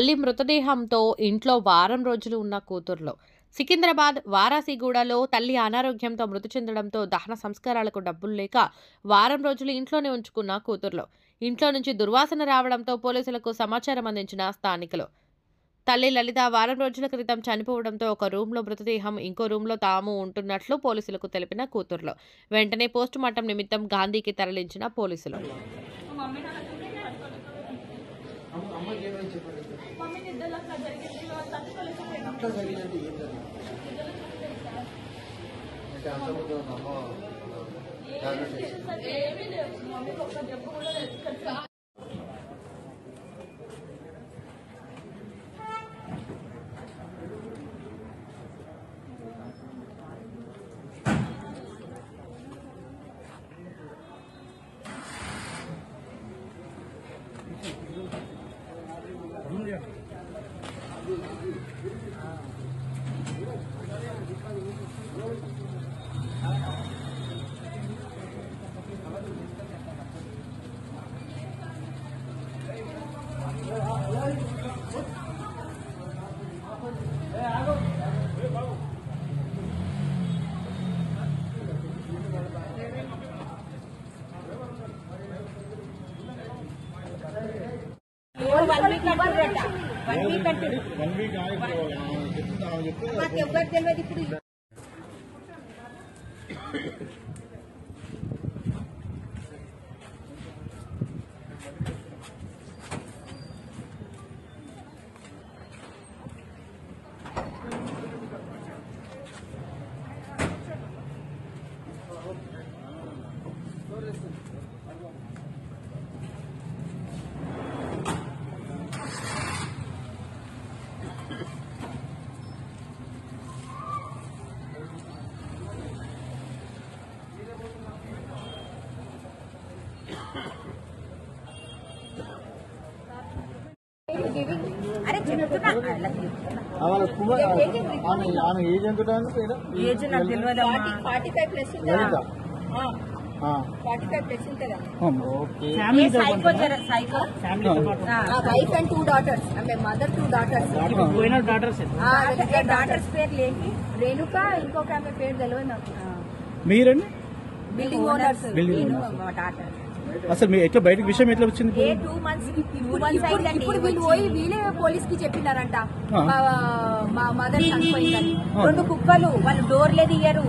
తల్లి మృతదేహంతో ఇంట్లో వారం రోజులు ఉన్న కూతుర్లో. సికింద్రాబాద్ వారాసిగూడలో తల్లి అనారోగ్యంతో మృతి చెందడంతో దహన సంస్కారాలకు డబ్బులు లేక వారం రోజులు ఇంట్లోనే ఉంచుకున్న కూతుర్లో. ఇంట్లో నుంచి దుర్వాసన రావడంతో పోలీసులకు సమాచారం అందించిన స్థానికులు. తల్లి లలిత వారం రోజుల క్రితం చనిపోవడంతో ఒక రూమ్లో మృతదేహం, ఇంకో రూమ్లో తాము ఉంటున్నట్లు పోలీసులకు తెలిపిన కూతుర్లో. వెంటనే పోస్టుమార్టం నిమిత్తం గాంధీకి తరలించిన పోలీసులు. అరే చెప్తున్నా ఏజ్ ఎంత ఏజ్ నాకు తెలియదు. 45 ప్లస్ ఉంటుందా? 45 ప్లస్ ఉంటుందా? Psycho wife and 2 daughters. ఆమె మదర్ 2 daughters. డాటర్స్ పేర్లు ఏంటి? రేణుక, ఇంకొక ఆమె పేరు తెలియదు నాకు. మీరండి బిల్డింగ్ ఓనర్స్ డాటర్. అసలు మీ ఎట్లా బయటకు విషయం ఎట్లా వచ్చింది? 2 months ఇప్పుడు వీళ్ళు పోయి వీళ్ళే పోలీస్ కి చెప్పినారంట మా మదర్ చనిపోయిందని. 2 కుక్కలు, వాళ్ళు డోర్లే తీయరు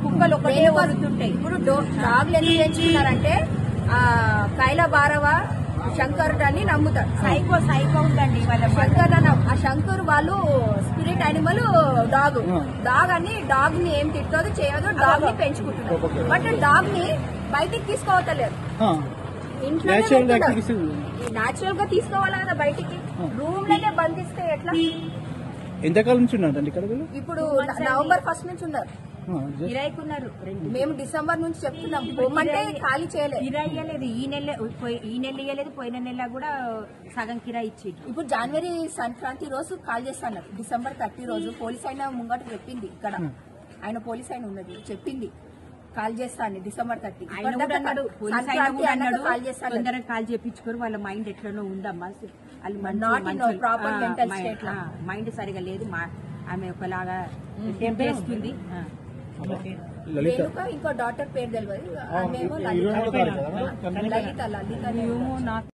కుక్కలు ఒకటే వదులుతుంటాయి. ఇప్పుడు డాగ్లు ఎందుకు తెచ్చుకున్నారంటే కైలా భారవ శంకర్ అని నమ్ముతారు. సైకో ఉందండి వాళ్ళ శంకర్ అని. ఆ శంకర్ వాళ్ళు స్పిరిట్ యానిమల్ డాగ్ అని డాగ్ ని ఏం తిట్టదు చేయదు, డాగ్ ని పెంచుకుంటున్నారు. బట్ డాగ్ ని బయటికి తీసుకోవట్లేదు. ఇంట్లో నాచురల్ గా తీసుకోవాలి కదా బయటికి. రూమ్ లోనే బంధిస్తే ఎట్లా? ఎంతకాలం నుంచి ఉన్నారండి ఇక్కడ? ఇప్పుడు నవంబర్ 1st నుంచి ఉన్నారు. కిరాయికున్నారు. మేము డిసెంబర్ నుంచి చెప్తున్నాం పోమంటే ఖాళీ చేయలేదు. కిరాయి ఇవ్వలేదు. ఈ నెల ఇవ్వలేదు, పోయిన నెల కూడా సగం కిరాయి ఇచ్చి. ఇప్పుడు జనవరి సంక్రాంతి రోజు కాల్ చేస్తాను. డిసెంబర్ 30 రోజు పోలీస్ అయినా ముంగట చెప్పింది. ఇక్కడ ఆయన పోలీస్ అయిన ఉన్నది చెప్పింది కాల్ చేస్తాను డిసెంబర్ 30. తొందరగా కాల్ చేయించుకోరు. వాళ్ళ మైండ్ ఎట్లనో ఉందమ్మా. ప్రాపర్ మెంటల్ స్టేట్, మైండ్ సరిగా లేదు. ఆమె ఒకలాగా చేస్తుంది. ఇంకో డాటర్ పేరు తెలియదు. ఆమెమో లలిత.